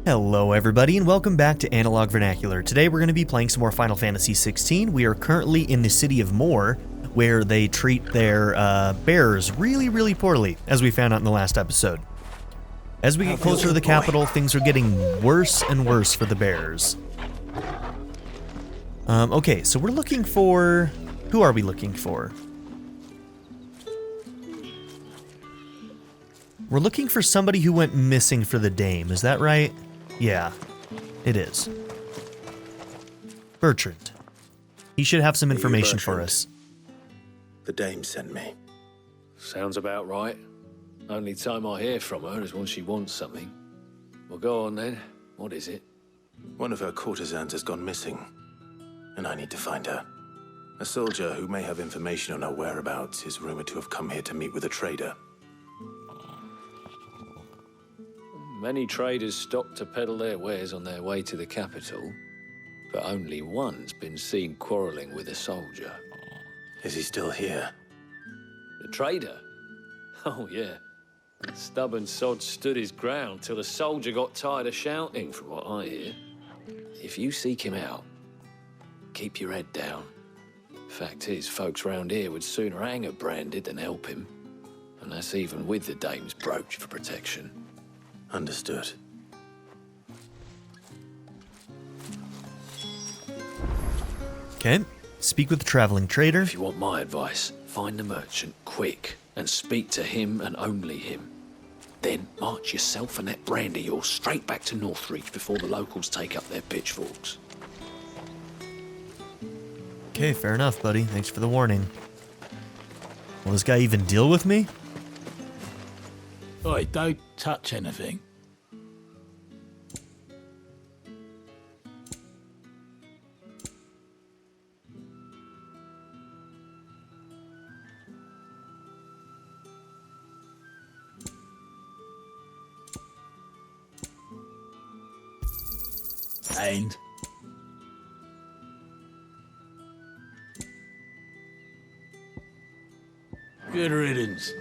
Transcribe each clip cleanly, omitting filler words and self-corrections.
Hello everybody and welcome back to Analog Vernacular. Today we're going to be playing some more Final Fantasy XVI. We are currently in the city of Moore, where they treat their bears really poorly, as we found out in the last episode. As we get closer to the capital, things are getting worse and worse for the bears. Okay, so we're looking for... Who are we looking for? We're looking for somebody who went missing for the dame, is that right? Yeah, it is. Bertrand. He should have some information for us. The dame sent me. Sounds about right. Only time I hear from her is when she wants something. Well, go on then. What is it? One of her courtesans has gone missing, and I need to find her. A soldier who may have information on her whereabouts is rumored to have come here to meet with a trader. Many traders stop to peddle their wares on their way to the capital, but only one's been seen quarreling with a soldier. Is he still here? The trader? Oh, yeah. The stubborn sod stood his ground till the soldier got tired of shouting, from what I hear. If you seek him out, keep your head down. Fact is, folks round here would sooner hang a branded than help him. And that's even with the dame's brooch for protection. Understood. Okay, speak with the traveling trader. If you want my advice, find the merchant quick and speak to him and only him. Then march yourself and that brandy yours straight back to Northreach before the locals take up their pitchforks. Okay, fair enough, buddy. Thanks for the warning. Will this guy even deal with me? Oi, don't touch anything. And good riddance.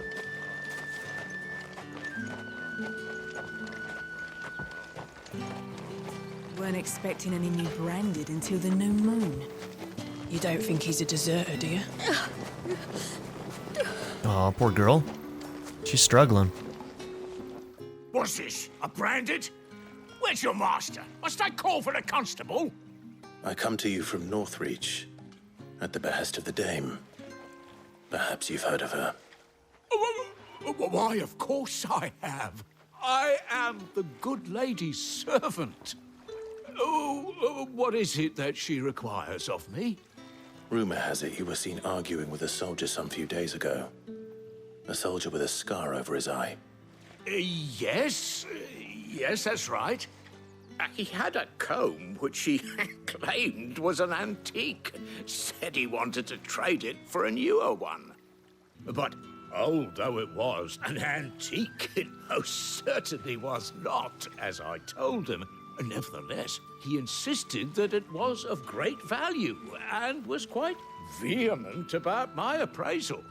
Weren't expecting any new branded until the new moon. You don't think he's a deserter, do you? Aw, poor girl. She's struggling. What's this? A branded? Where's your master? Must I call for the constable? I come to you from Northreach, at the behest of the dame. Perhaps you've heard of her. Why, of course I have. I am the good lady's servant. What is it that she requires of me? Rumor has it you were seen arguing with a soldier some few days ago. A soldier with a scar over his eye. Yes, that's right. He had a comb which he claimed was an antique. Said he wanted to trade it for a newer one. But old though it was, an antique it most certainly was not, as I told him. Nevertheless, he insisted that it was of great value and was quite vehement about my appraisal.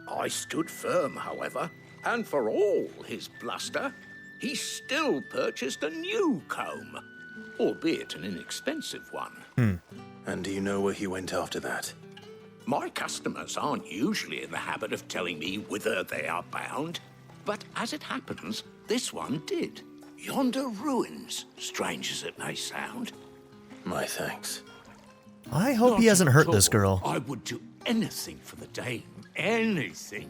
I stood firm, however, and for all his bluster, he still purchased a new comb, albeit an inexpensive one. And do you know where he went after that? My customers aren't usually in the habit of telling me whither they are bound, but as it happens, this one did. Yonder ruins, strange as it may sound. My thanks. I hope he Not hasn't at hurt this all. girl. I would do anything for the dame. Anything.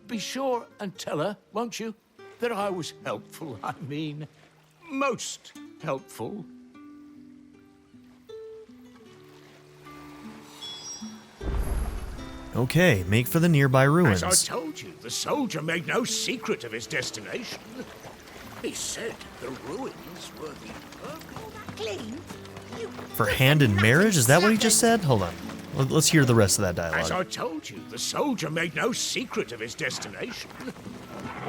Be sure and tell her, won't you, that I was helpful. I mean, most helpful. Okay, make for the nearby ruins. As I told you, the soldier made no secret of his destination. He said the ruins were the... For hand in marriage? Is that what he just said? Hold on. Let's hear the rest of that As dialogue. I told you, the soldier made no secret of his destination.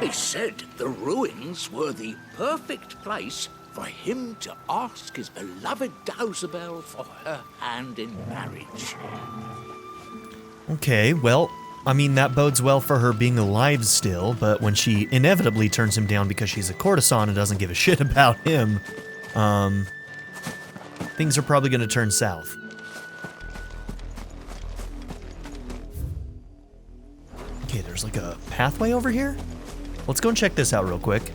He said the ruins were the perfect place for him to ask his beloved Dausabel for her hand in marriage. Okay, well, I mean, that bodes well for her being alive still, but when she inevitably turns him down because she's a courtesan and doesn't give a shit about him, things are probably going to turn south. Okay, there's like a pathway over here? Let's go and check this out real quick.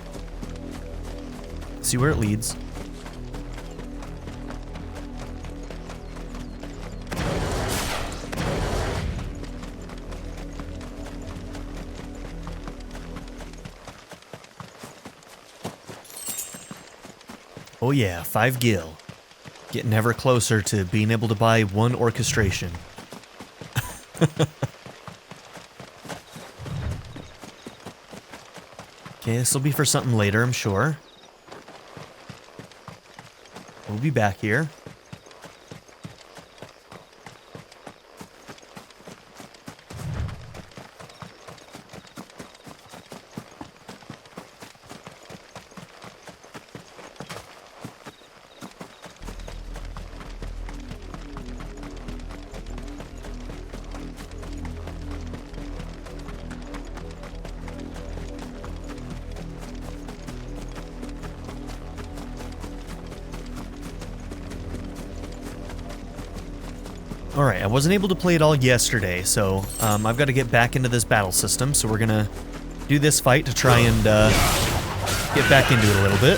See where it leads. Oh yeah, 5 gil. Getting ever closer to being able to buy 1 orchestration. Okay, this will be for something later, I'm sure. We'll be back here. Alright, I wasn't able to play it all yesterday, so I've got to get back into this battle system, so we're gonna do this fight to try and get back into it a little bit.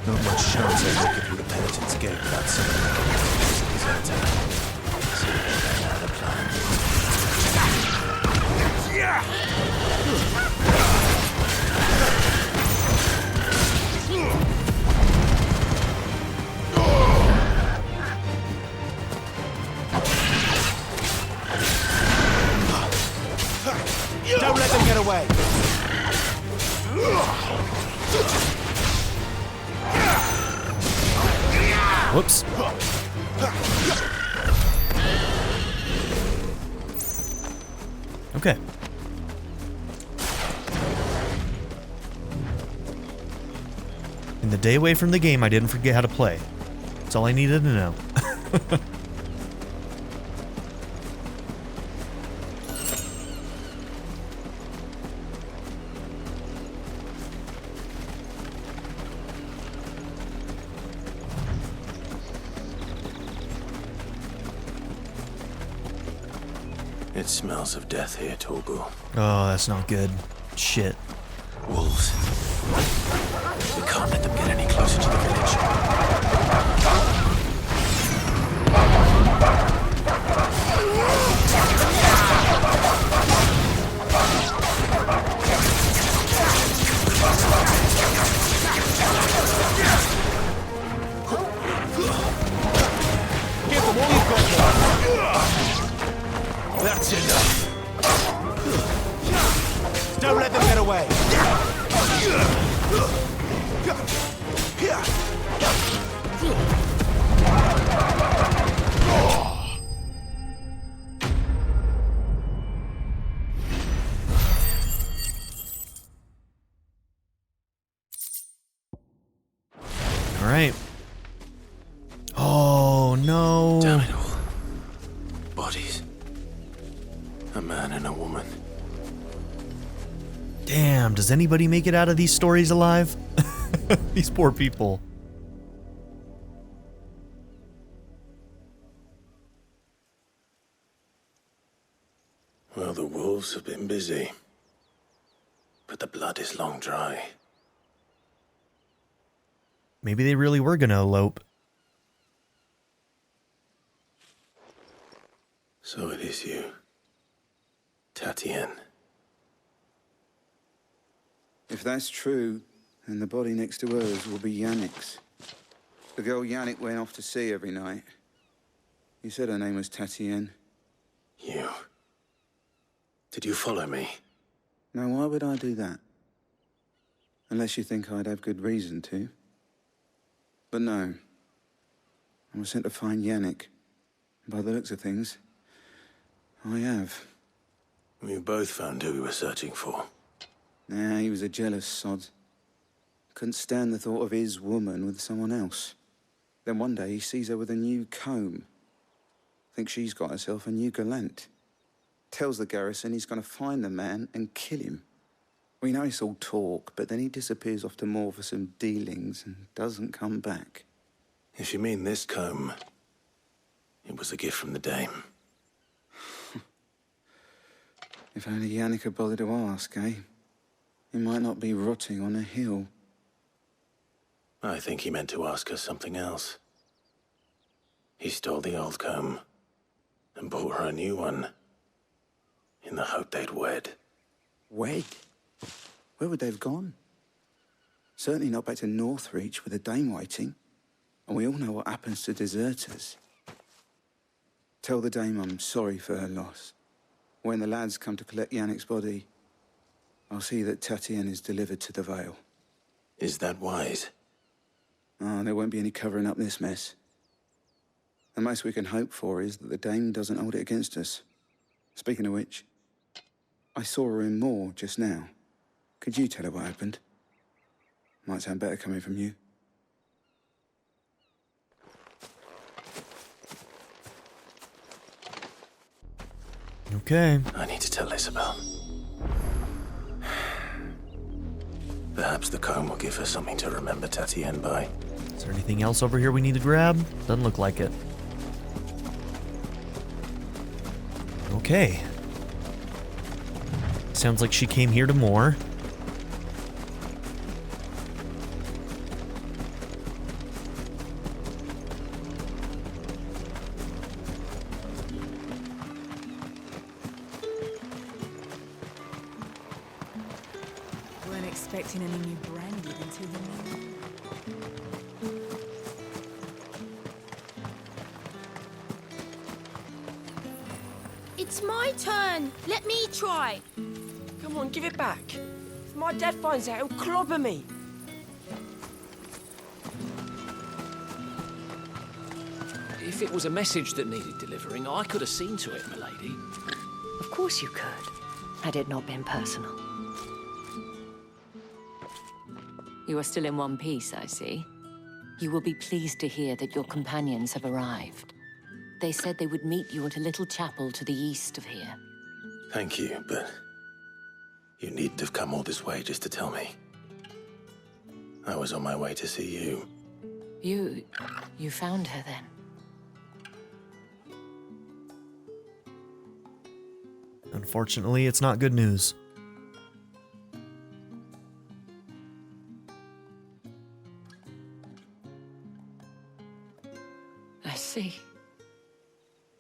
Not much chance I make it through the penitent's gate without someone his own time. So I had a plan. Don't let them get away. Whoops. Okay. In the day away from the game, I didn't forget how to play. That's all I needed to know. It smells of death here, Torgu. Oh, that's not good. Shit. Wolves. We can't let them get any closer to the village. Give them all you've got. That's enough. Don't let them get away. All right. Oh, no. Damn it all. Bodies. A man and a woman. Damn, does anybody make it out of these stories alive? These poor people. Well, the wolves have been busy. But the blood is long dry. Maybe they really were gonna elope. So it is you. Tatienne. If that's true, then the body next to hers will be Yannick's. The girl Yannick went off to see every night. You said her name was Tatienne. You. Did you follow me? Now, why would I do that? Unless you think I'd have good reason to. But no. I was sent to find Yannick. By the looks of things, I have. We both found who we were searching for. Nah, he was a jealous sod. Couldn't stand the thought of his woman with someone else. Then one day he sees her with a new comb. Thinks she's got herself a new gallant. Tells the garrison he's going to find the man and kill him. We know it's all talk, but then he disappears off to Moor for some dealings and doesn't come back. If you mean this comb, it was a gift from the dame. If only Yannick had bothered to ask, eh? He might not be rotting on a hill. I think he meant to ask her something else. He stole the old comb and bought her a new one in the hope they'd wed. Wed? Where would they have gone? Certainly not back to Northreach with a dame waiting. And we all know what happens to deserters. Tell the dame I'm sorry for her loss. When the lads come to collect Yannick's body, I'll see that Tatienne is delivered to the Vale. Is that wise? Ah, there won't be any covering up this mess. The most we can hope for is that the dame doesn't hold it against us. Speaking of which, I saw her in Moor just now. Could you tell her what happened? Might sound better coming from you. Okay. I need to tell Isabel. Perhaps the comb will give her something to remember Tatienne by. Is there anything else over here we need to grab? Doesn't look like it. Okay. Sounds like she came here to Moor. Weren't expecting any new branded until the new. It's my turn. Let me try. Come on, give it back. If my dad finds out, he'll clobber me. If it was a message that needed delivering, I could have seen to it, milady. Of course you could, had it not been personal. You are still in one piece, I see. You will be pleased to hear that your companions have arrived. They said they would meet you at a little chapel to the east of here. Thank you, but you needn't have come all this way just to tell me. I was on my way to see you. You found her then? Unfortunately, it's not good news. I see.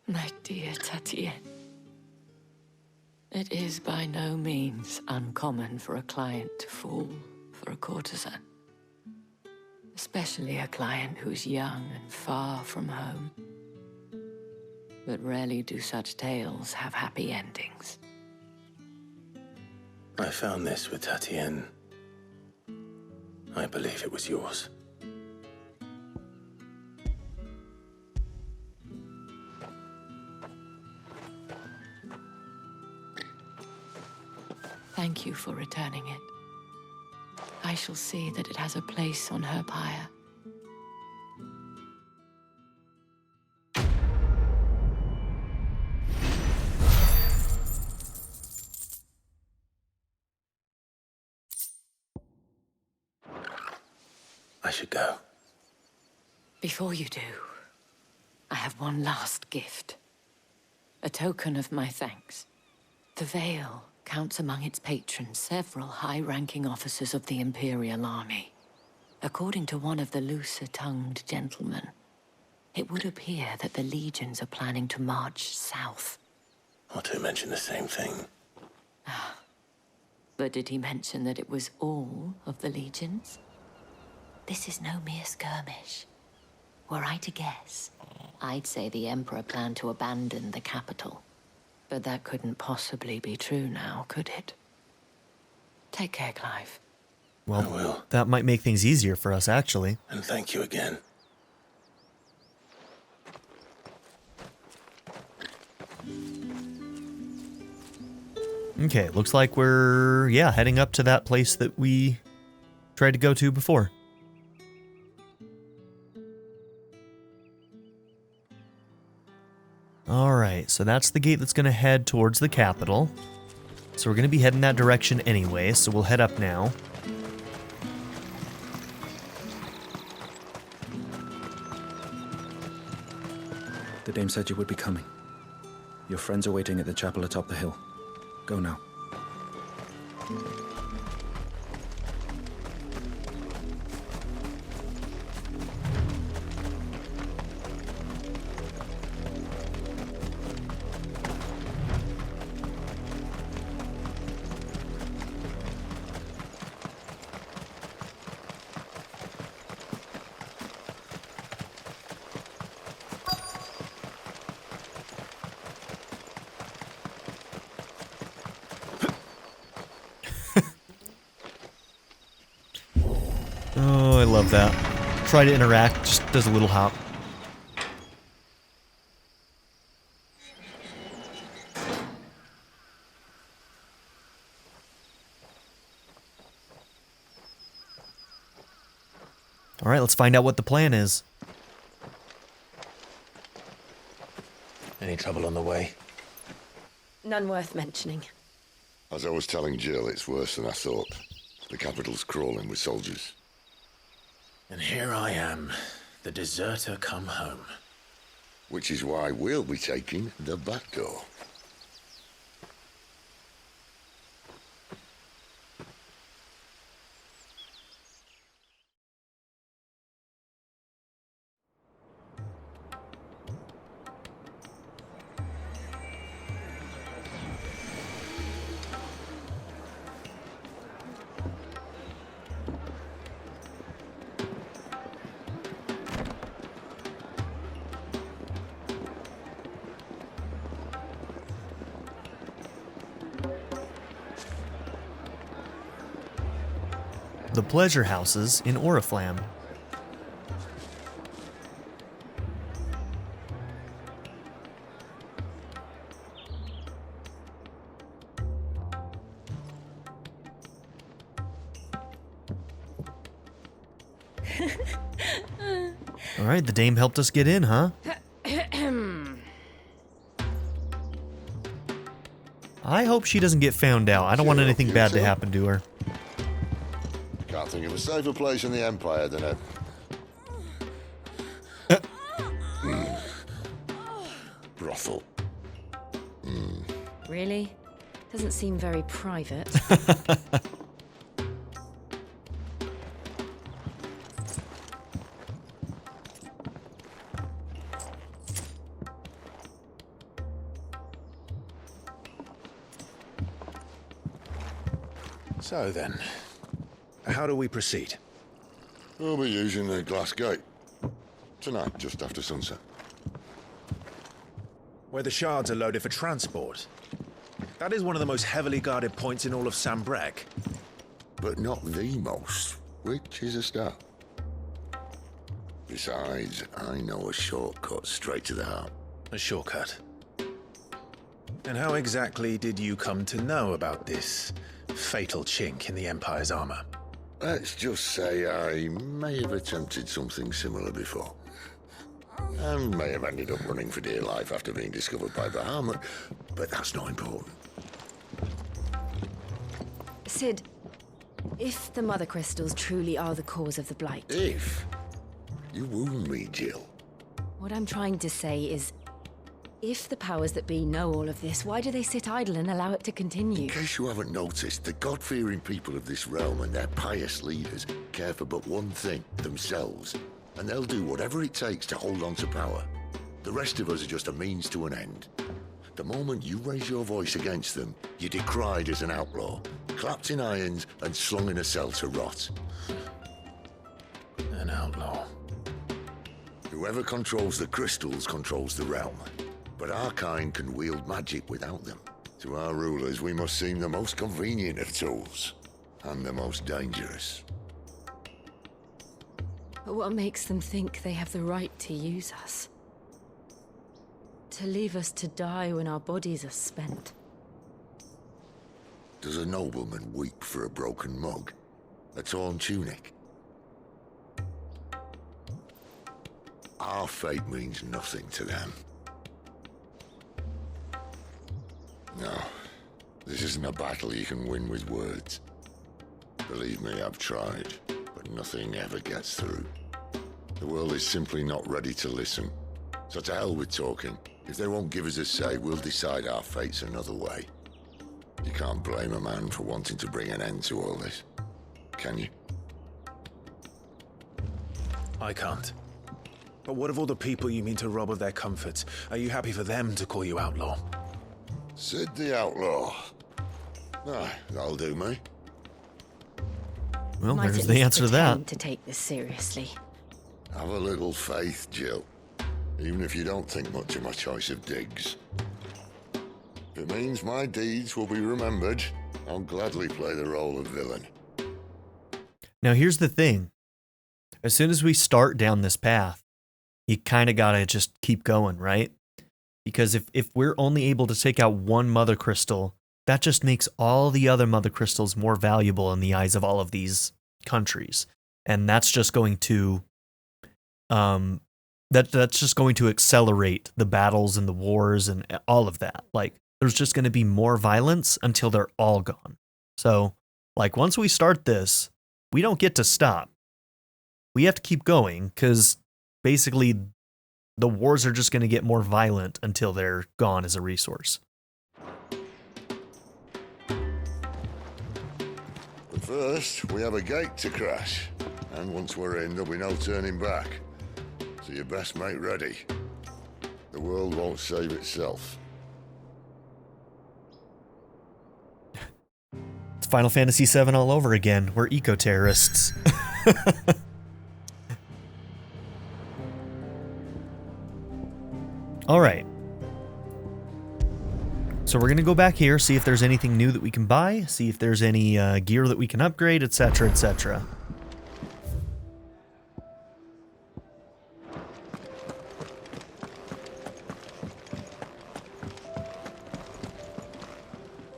My dear Tatienne. It is by no means uncommon for a client to fall for a courtesan. Especially a client who's young and far from home. But rarely do such tales have happy endings. I found this with Tatienne. I believe it was yours. Thank you for returning it. I shall see that it has a place on her pyre. I should go. Before you do, I have one last gift. A token of my thanks. The Vale counts among its patrons several high-ranking officers of the Imperial Army. According to one of the looser-tongued gentlemen, it would appear that the legions are planning to march south. Or to mention the same thing. But did he mention that it was all of the legions? This is no mere skirmish. Were I to guess, I'd say the Emperor planned to abandon the capital. But that couldn't possibly be true now, could it? Take care, Clive. Well, I will. That might make things easier for us, actually. And thank you again. Okay, looks like we're, heading up to that place that we tried to go to before. Alright, so that's the gate that's going to head towards the capital. So we're going to be heading that direction anyway, so we'll head up now. The dame said you would be coming. Your friends are waiting at the chapel atop the hill. Go now. Oh, I love that. Try to interact, just does a little hop. Alright, let's find out what the plan is. Any trouble on the way? None worth mentioning. As I was telling Jill, it's worse than I thought. The capital's crawling with soldiers. And here I am, the deserter come home. Which is why we'll be taking the back door. The pleasure houses in Oriflamme. Alright, the dame helped us get in, huh? I hope she doesn't get found out. I don't want anything bad to happen to her. Can't think of a safer place in the Empire than a... brothel. Really? Doesn't seem very private. So then, how do we proceed? We'll be using the glass gate. Tonight, just after sunset. Where the shards are loaded for transport. That is one of the most heavily guarded points in all of Sambrec. But not the most, which is a start. Besides, I know a shortcut straight to the heart. A shortcut. And how exactly did you come to know about this fatal chink in the Empire's armor? Let's just say I may have attempted something similar before. And may have ended up running for dear life after being discovered by Bahamut, but that's not important. Sid, if the Mother Crystals truly are the cause of the Blight... If? You wound me, Jill. What I'm trying to say is, if the powers that be know all of this, why do they sit idle and allow it to continue? In case you haven't noticed, the God-fearing people of this realm and their pious leaders care for but one thing, themselves. And they'll do whatever it takes to hold on to power. The rest of us are just a means to an end. The moment you raise your voice against them, you're decried as an outlaw, clapped in irons and slung in a cell to rot. An outlaw. Whoever controls the crystals controls the realm. But our kind can wield magic without them. To our rulers, we must seem the most convenient of tools, and the most dangerous. But what makes them think they have the right to use us? To leave us to die when our bodies are spent? Does a nobleman weep for a broken mug? A torn tunic. Our fate means nothing to them. No, this isn't a battle you can win with words. Believe me, I've tried, but nothing ever gets through. The world is simply not ready to listen. So to hell with talking. If they won't give us a say, we'll decide our fates another way. You can't blame a man for wanting to bring an end to all this, can you? I can't. But what of all the people you mean to rob of their comforts? Are you happy for them to call you outlaw? Sid the Outlaw. Ah, that'll do me. Well, Might there's at the least answer to pretend that. to take this seriously. Have a little faith, Jill. Even if you don't think much of my choice of digs. If it means my deeds will be remembered, I'll gladly play the role of villain. Now, here's the thing. As soon as we start down this path, you kind of got to just keep going, right? Because if we're only able to take out one mother crystal, that just makes all the other mother crystals more valuable in the eyes of all of these countries. And that's just going to that's just going to accelerate the battles and the wars and all of that. Like, there's just going to be more violence until they're all gone. So, like, once we start this, we don't get to stop. We have to keep going, because basically the wars are just going to get more violent until they're gone as a resource. But first, we have a gate to crash. And once we're in, there'll be no turning back. So you best make ready. The world won't save itself. It's Final Fantasy VII all over again. We're eco-terrorists. All right. So we're going to go back here, see if there's anything new that we can buy, see if there's any gear that we can upgrade, etc., etc.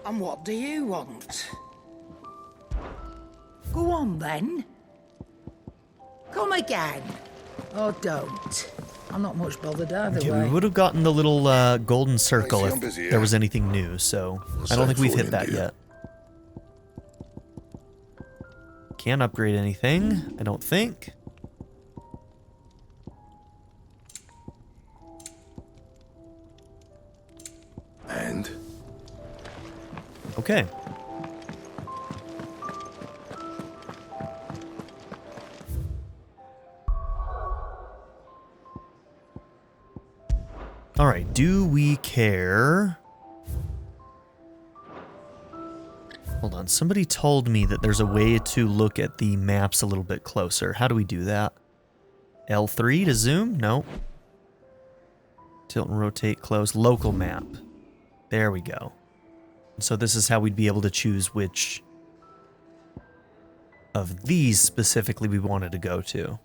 And what do you want? Go on then. Come again. Or don't. I'm not much bothered either Okay, way. we would have gotten the little golden circle if there was anything new, so I don't think we've hit that yet. Can't upgrade anything, I don't think. And? Okay. All right, do we care? Hold on, somebody told me that there's a way to look at the maps a little bit closer. How do we do that? L3 to zoom? No. Tilt and rotate close. Local map. There we go. So this is how we'd be able to choose which of these specifically we wanted to go to.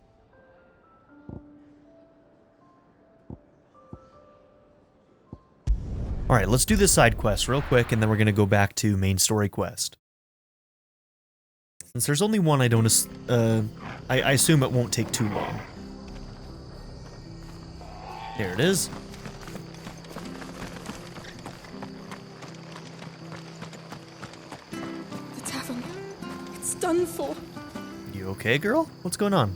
All right, let's do this side quest real quick, and then we're going to go back to main story quest. Since there's only one, I assume it won't take too long. There it is. The tavern. It's done for. You okay, girl? What's going on?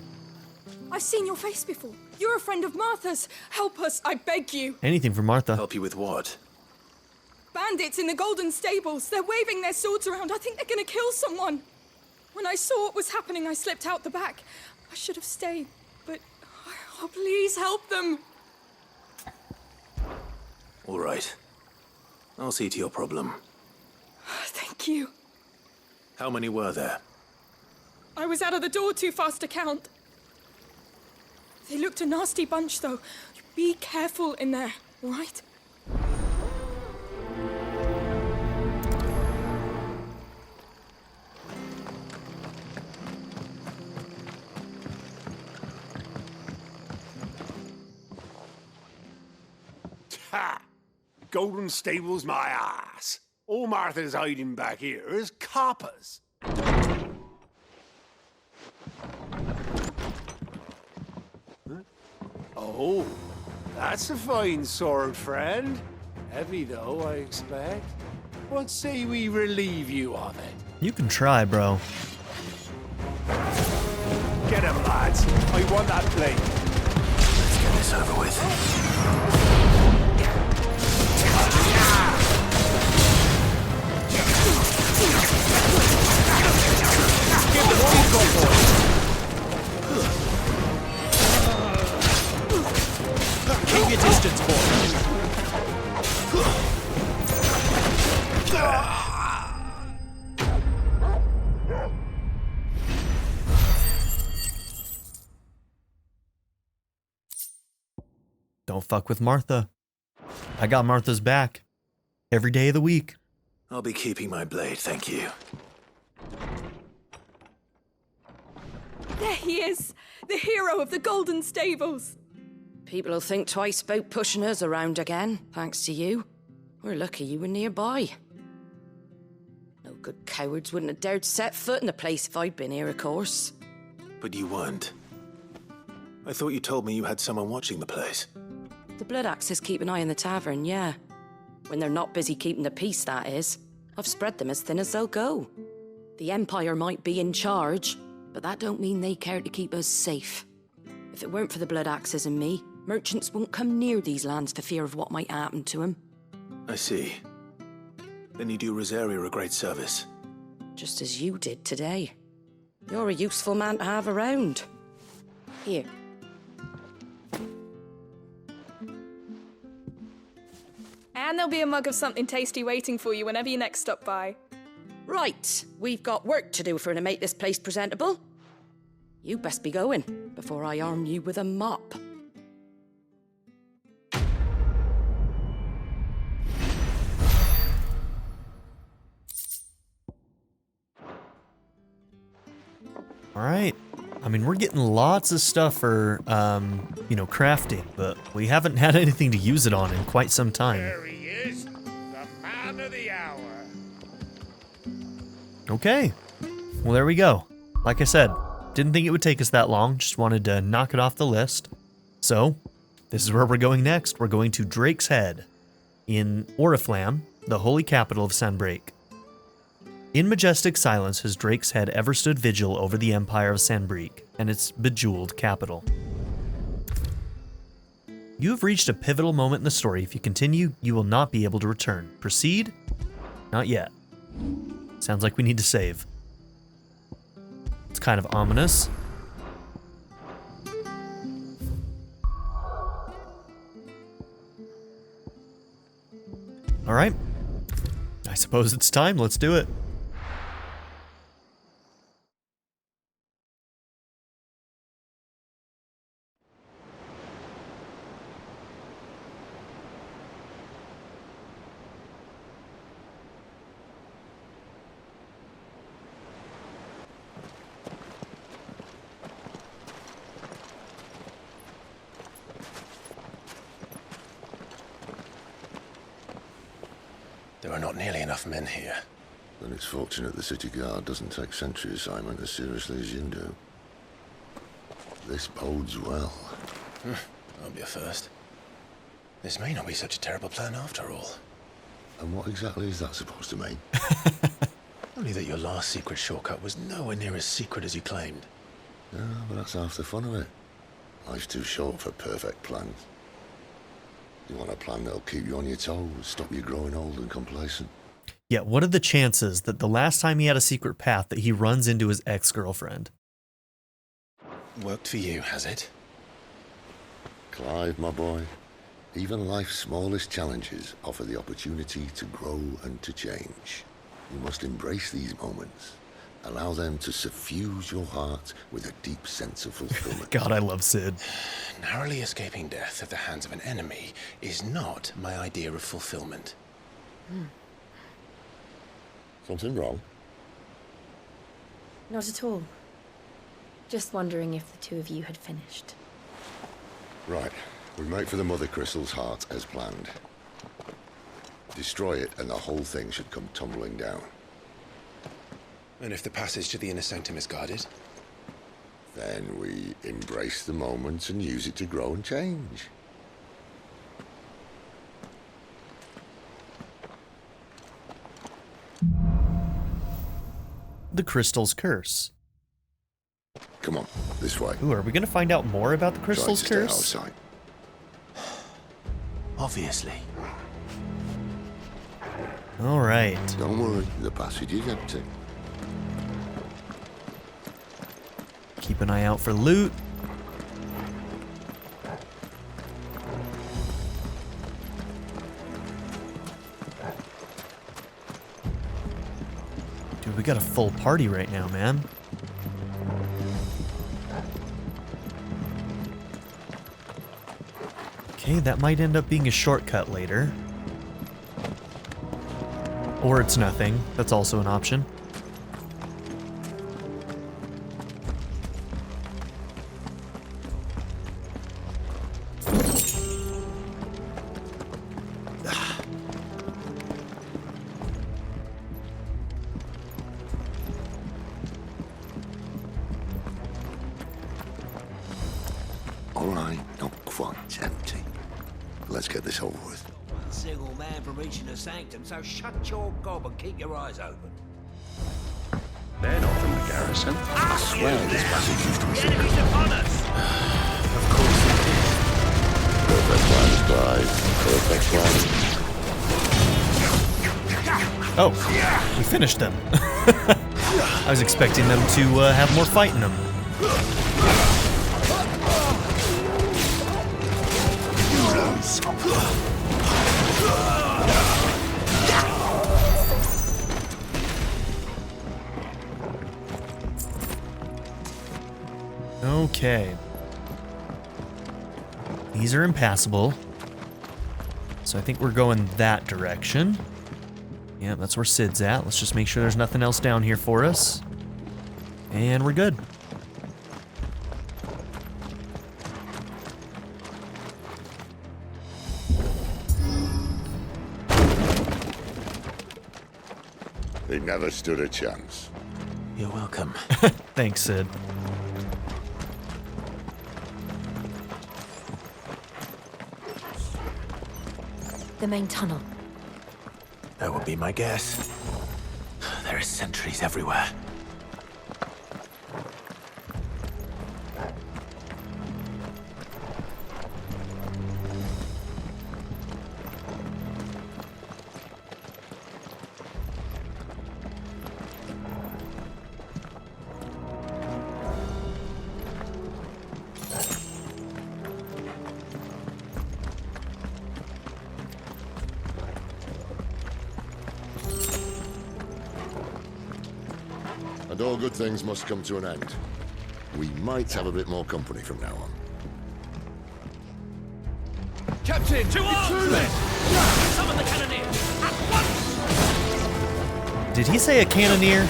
I've seen your face before. You're a friend of Martha's. Help us, I beg you. Anything for Martha. Help you with what? Bandits in the Golden Stables. They're waving their swords around. I think they're gonna kill someone. When I saw what was happening, I slipped out the back. I should have stayed, but... Oh, please help them. All right. I'll see to your problem. Thank you. How many were there? I was out of the door too fast to count. They looked a nasty bunch, though. Be careful in there, all right? Ha! Golden Stables, my ass. All Martha's hiding back here is coppers. Oh, that's a fine sword, friend. Heavy, though, I expect. What say we relieve you of it? You can try, bro. Get him, lads. I want that blade. Let's get this over with. Give the speed gun, Keep your distance, boy. Don't fuck with Martha. I got Martha's back. Every day of the week. I'll be keeping my blade, thank you. There he is! The hero of the Golden Stables! People will think twice about pushing us around again, thanks to you. We're lucky you were nearby. No good cowards wouldn't have dared set foot in the place if I'd been here, of course. But you weren't. I thought you told me you had someone watching the place. The Blood Axes keep an eye on the tavern, yeah. When they're not busy keeping the peace, that is. I've spread them as thin as they'll go. The Empire might be in charge, but that don't mean they care to keep us safe. If it weren't for the Blood Axes and me, merchants won't come near these lands for fear of what might happen to them. I see. Then you do Rosaria a great service. Just as you did today. You're a useful man to have around. Here. And there'll be a mug of something tasty waiting for you whenever you next stop by. Right, we've got work to do for to make this place presentable. You best be going, before I arm you with a mop. Alright. I mean, we're getting lots of stuff for, crafting, but we haven't had anything to use it on in quite some time. There he is, the man of the hour. Okay. Well, there we go. Like I said, didn't think it would take us that long, just wanted to knock it off the list. So, this is where we're going next. We're going to Drake's Head in Oriflamme, the holy capital of Sanbreak. In majestic silence has Drake's Head ever stood vigil over the empire of Sanbreak and its bejeweled capital. You have reached a pivotal moment in the story. If you continue, you will not be able to return. Proceed? Not yet. Sounds like we need to save. It's kind of ominous. Alright. I suppose it's time. Let's do it. There are not nearly enough men here. Then it's fortunate the city guard doesn't take sentry assignment as seriously as you do. This bodes well. I'll be a first. This may not be such a terrible plan after all. And what exactly is that supposed to mean? Only that your last secret shortcut was nowhere near as secret as you claimed. Yeah, but that's half the fun of it. Life's too short for perfect plans. You want a plan that'll keep you on your toes, stop you growing old and complacent. Yeah, what are the chances that the last time he had a secret path that he runs into his ex-girlfriend? Worked for you, has it? Clive, my boy, even life's smallest challenges offer the opportunity to grow and to change. You must embrace these moments. Allow them to suffuse your heart with a deep sense of fulfillment. God, I love Sid. Narrowly escaping death at the hands of an enemy is not my idea of fulfillment. Something wrong? Not at all. Just wondering if the two of you had finished. Right. We make for the Mother Crystal's heart as planned. Destroy it and the whole thing should come tumbling down. And if the passage to the inner sanctum is guarded? Then we embrace the moment and use it to grow and change. The Crystal's Curse. Come on, this way. Ooh, are we gonna find out more about the Crystal's Curse? Outside. Obviously. All right. Don't worry, the passage is empty. Keep an eye out for loot. Dude, we got a full party right now, man. Okay, that might end up being a shortcut later. Or it's nothing. That's also an option. All right, not quite empty. Let's get this over with. One single man from reaching the sanctum, so shut your gob and keep your eyes open. They're not from the garrison. I swear this passage used to be The enemy's upon us! Of course it is. Perfect plan, Clive. Perfect plan. Oh, we finished them. I was expecting them to have more fight in them. Okay. These are impassable. So I think we're going that direction. Yeah, that's where Sid's at. Let's just make sure there's nothing else down here for us. And we're good. They never stood a chance. You're welcome. Thanks, Sid. The main tunnel. That would be my guess. There are sentries everywhere. And all good things must come to an end. We might have a bit more company from now on. Captain, to arms! Summon the cannoneer! At once! Did he say a cannoneer?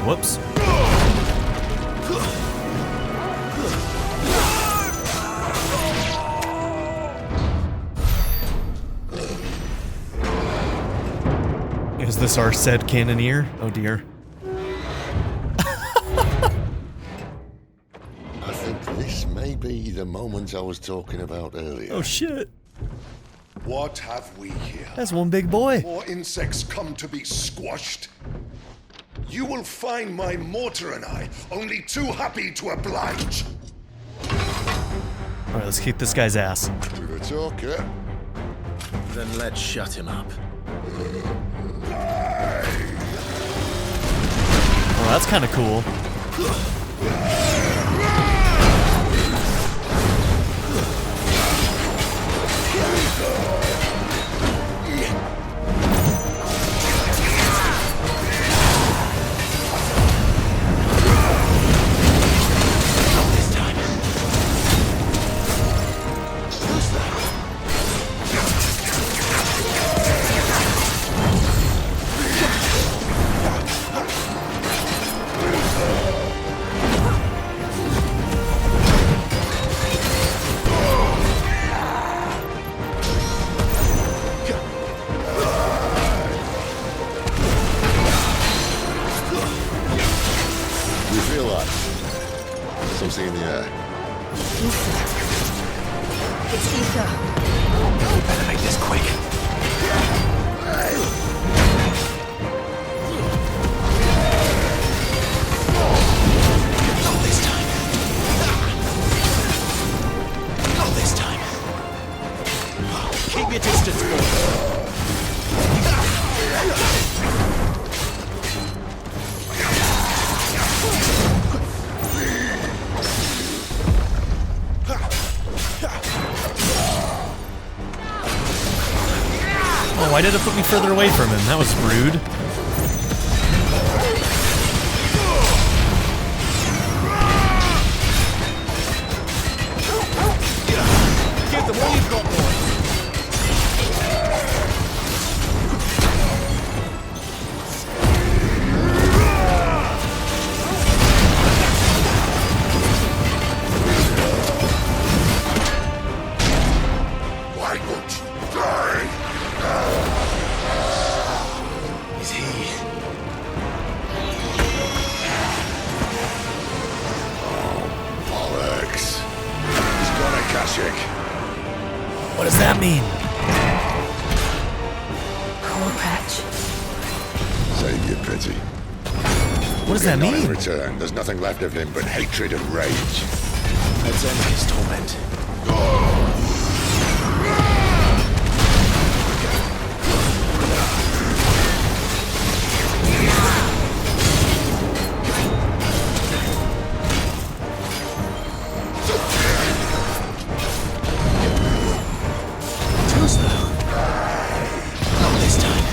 Whoops. Is this our said cannoneer? Oh dear. I think this may be the moment I was talking about earlier. Oh shit. What have we here? That's one big boy. More insects come to be squashed. You will find my mortar and I only too happy to oblige. Alright, let's kick this guy's ass. With a talker. Then let's shut him up. Oh, that's kind of cool. something in the air. It's Ether. We better make this quick. Not this time. Not this time. Keep your distance, boy. Oh, why did it put me further away from him? That was rude. Give them all you've got, boy. Why won't you die? Is he? Bollocks. He's got Akashic. What does that mean? Poor Patch. Save your pity. What does that Not in mean? return, there's nothing left of him but hatred and rage. Let's end his torment. Too slow. Not this time.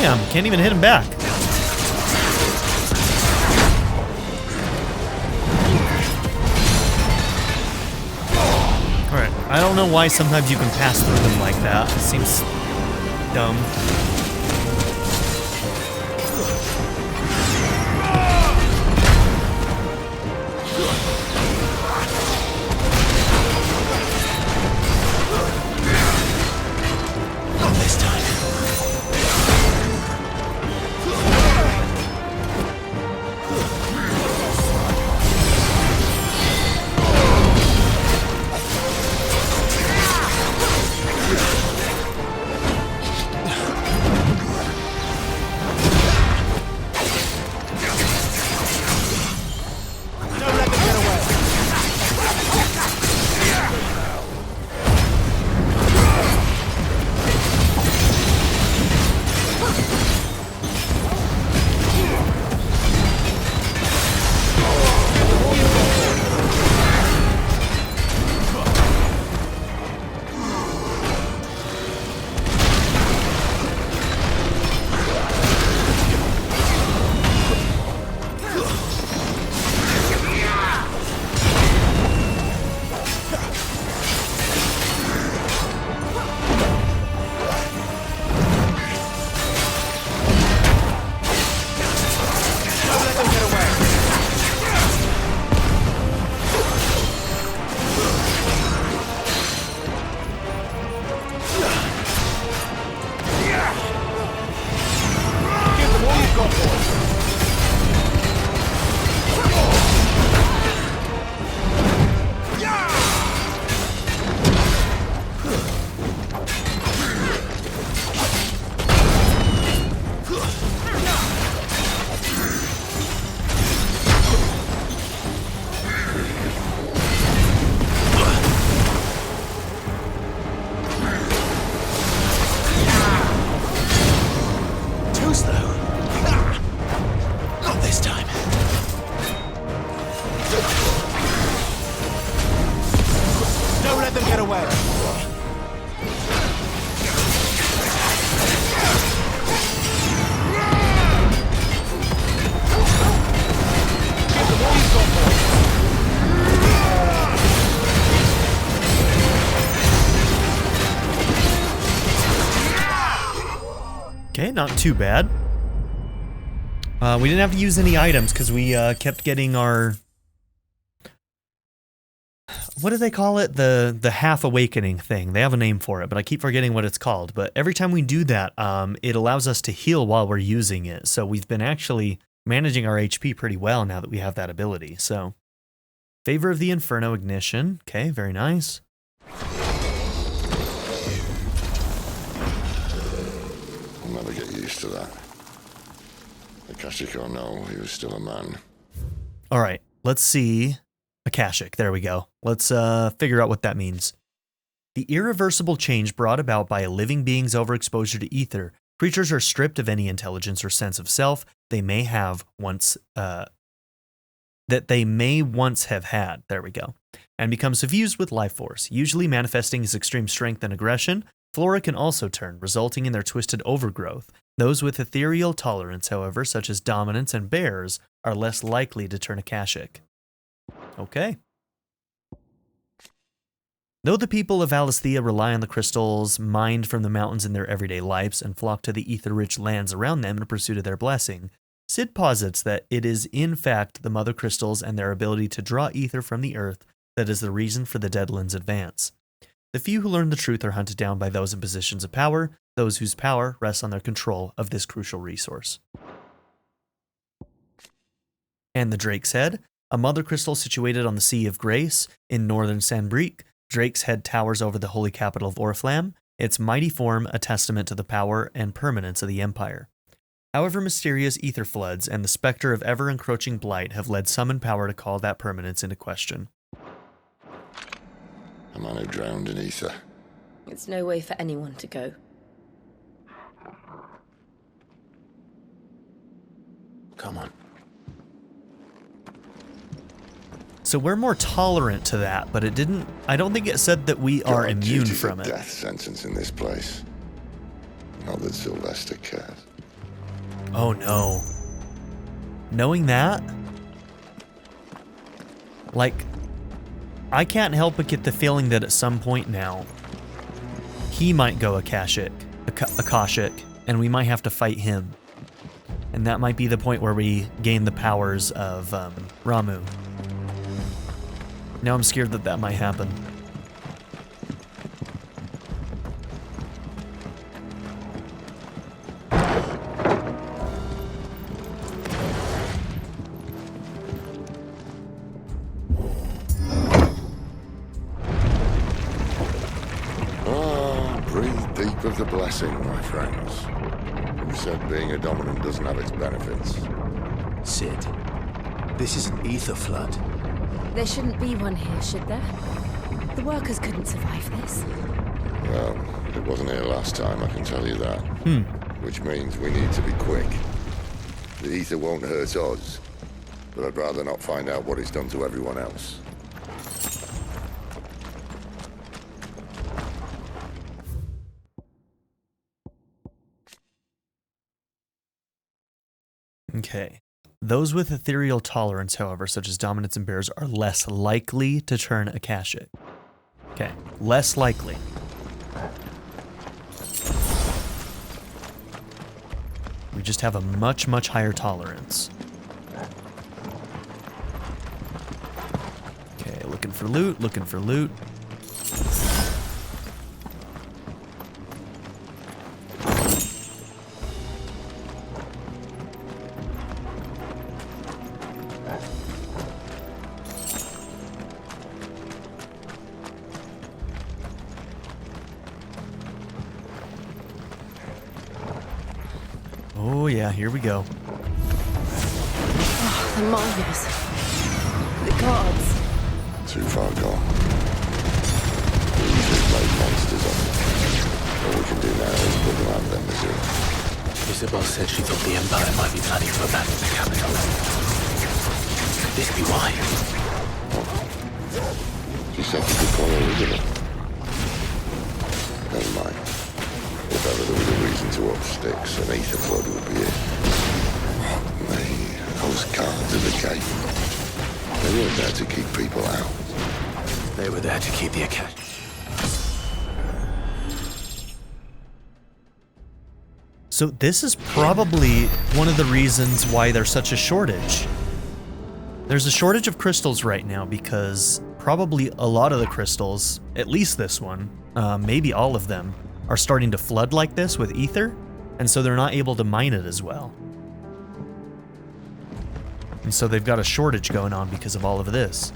Damn, can't even hit him back. Alright, I don't know why sometimes you can pass through them like that. It seems dumb. Not this time. Don't let them get away. Don't let them get away. Give them all you've got, boy. Too slow. Not this time. Don't let them get away. Give them all you've got, boy. Okay, not too bad. We didn't have to use any items because we kept getting our... What do they call it? The half awakening thing. They have a name for it, but I keep forgetting what it's called. But every time we do that, it allows us to heal while we're using it. So we've been actually managing our HP pretty well now that we have that ability. So Favor of the Inferno ignition. Okay, very nice. I'll never get used to that. Akashic or no, he was still a man. All right, let's see. Akashic, there we go. Let's figure out what that means. The irreversible change brought about by a living being's overexposure to ether. Creatures are stripped of any intelligence or sense of self they may have once have had. There we go. And become suffused with life force, usually manifesting as extreme strength and aggression. Flora can also turn, resulting in their twisted overgrowth. Those with ethereal tolerance, however, such as dominance and bears, are less likely to turn Akashic. Okay. Though the people of Valisthea rely on the crystals mined from the mountains in their everyday lives and flock to the ether-rich lands around them in pursuit of their blessing, Sid posits that it is in fact the mother crystals and their ability to draw ether from the earth that is the reason for the Deadlands' advance. The few who learn the truth are hunted down by those in positions of power, those whose power rests on their control of this crucial resource. And the Drake's Head, a mother crystal situated on the Sea of Grace in northern Sanbreque. Drake's Head towers over the holy capital of Oriflamme, its mighty form a testament to the power and permanence of the Empire. However, mysterious ether floods and the specter of ever-encroaching blight have led some in power to call that permanence into question. A man who drowned in ether. It's no way for anyone to go. Come on. So we're more tolerant to that, but it didn't. I don't think it said that we are immune from it. Death sentence in this place. Not that Sylvester cares. Oh no. Knowing that, like, I can't help but get the feeling that at some point now, he might go Akashic, and we might have to fight him. And that might be the point where we gain the powers of Ramu. Now I'm scared that that might happen. Breathe deep of the blessing, my friends. Who said being a dominant doesn't have its benefits? Sid, this is an ether flood. There shouldn't be one here, should there? The workers couldn't survive this. Well, it wasn't here last time, I can tell you that. Which means we need to be quick. The ether won't hurt us, but I'd rather not find out what it's done to everyone else. Okay. Those with ethereal tolerance, however, such as dominance and bears, are less likely to turn Akashic. Okay, less likely. We just have a much, much higher tolerance. Okay, looking for loot, looking for loot. Oh yeah, here we go. Oh, the miners. The guards. Too far gone. The ether's made monsters of them. All we can do now is put them out of their misery. Isabel said she thought the Empire might be planning to abandon the capital. Could this be why? She said she could call her original. Never mind. If ever there was a reason to up sticks, an ether flood would be it. Those guards at the gate. They weren't there to keep people out. They were there to keep the Akashic. So this is probably one of the reasons why there's such a shortage. There's a shortage of crystals right now because probably a lot of the crystals, at least this one, maybe all of them, are starting to flood like this with ether, and so they're not able to mine it as well. And so they've got a shortage going on because of all of this.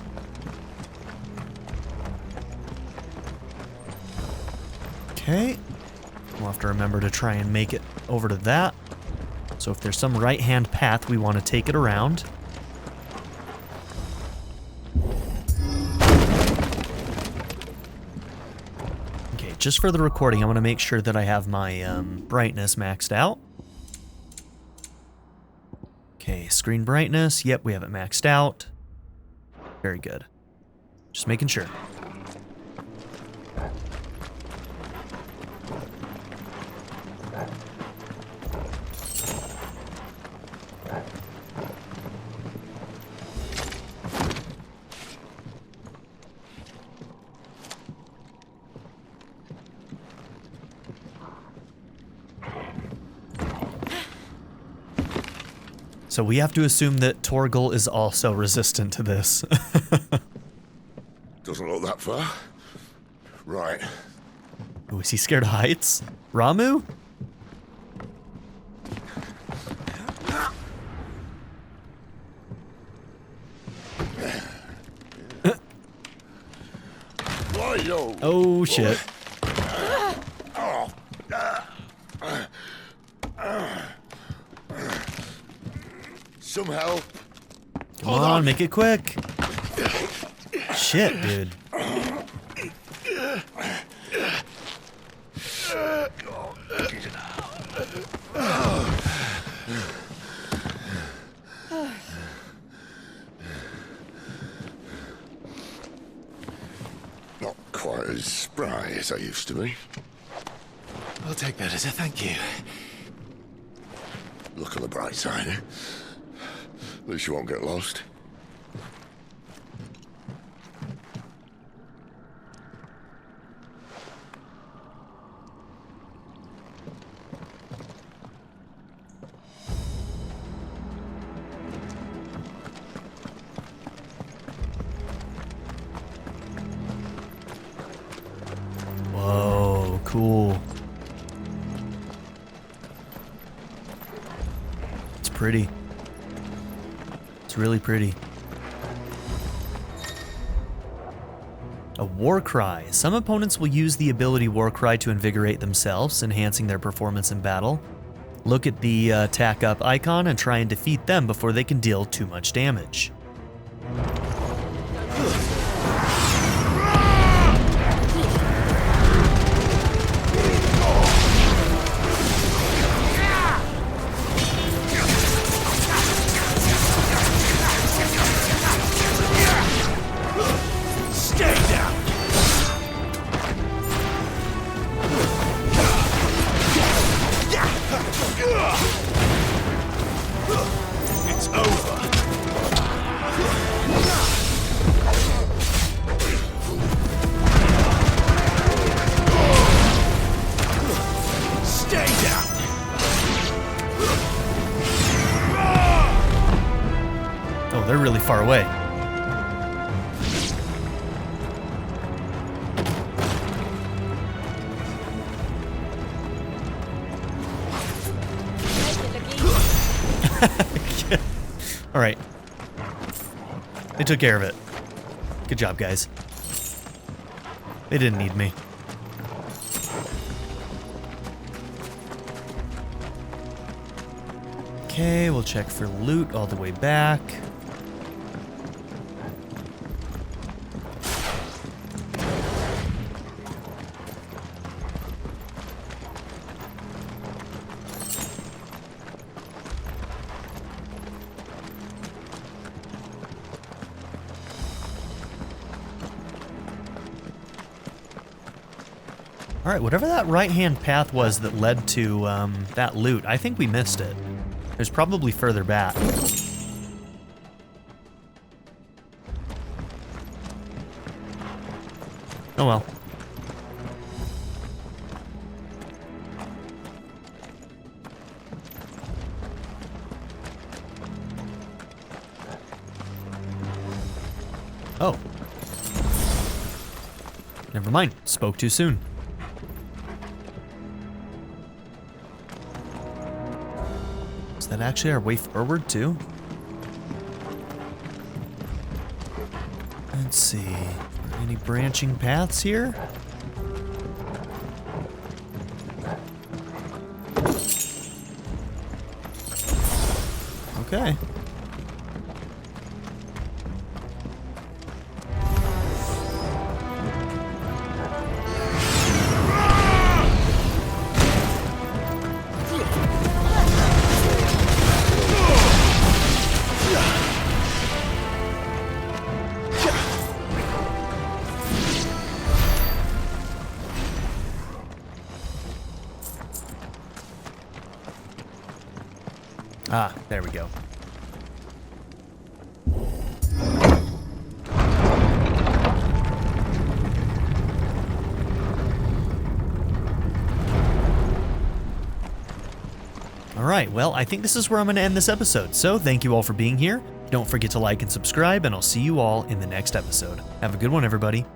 Okay. We'll have to remember to try and make it over to that. So if there's some right-hand path, we want to take it around. Okay, just for the recording, I want to make sure that I have my brightness maxed out. Okay, screen brightness. Yep, we have it maxed out. Very good. Just making sure. So we have to assume that Torgal is also resistant to this. Doesn't look that far. Right. Ooh, is he scared of heights? Ramu? Oh, shit. Some help. Come on, make it quick. Shit, dude. Not quite as spry as I used to be. I'll take that as a thank you. Look on the bright side, eh? At least you won't get lost. Whoa, cool. It's pretty. It's really pretty. A war cry. Some opponents will use the ability war cry to invigorate themselves, enhancing their performance in battle. Look at the attack up icon and try and defeat them before they can deal too much damage. It's over. Stay down. Oh, they're really far away. All right. They took care of it. Good job, guys. They didn't need me. Okay, we'll check for loot all the way back. All right, whatever that right-hand path was that led to that loot, I think we missed it. There's probably further back. Oh well. Oh. Never mind. Spoke too soon. Is that actually our way forward too? Let's see. Any branching paths here? Okay. Ah, there we go. Alright, well, I think this is where I'm going to end this episode, so thank you all for being here. Don't forget to like and subscribe, and I'll see you all in the next episode. Have a good one, everybody.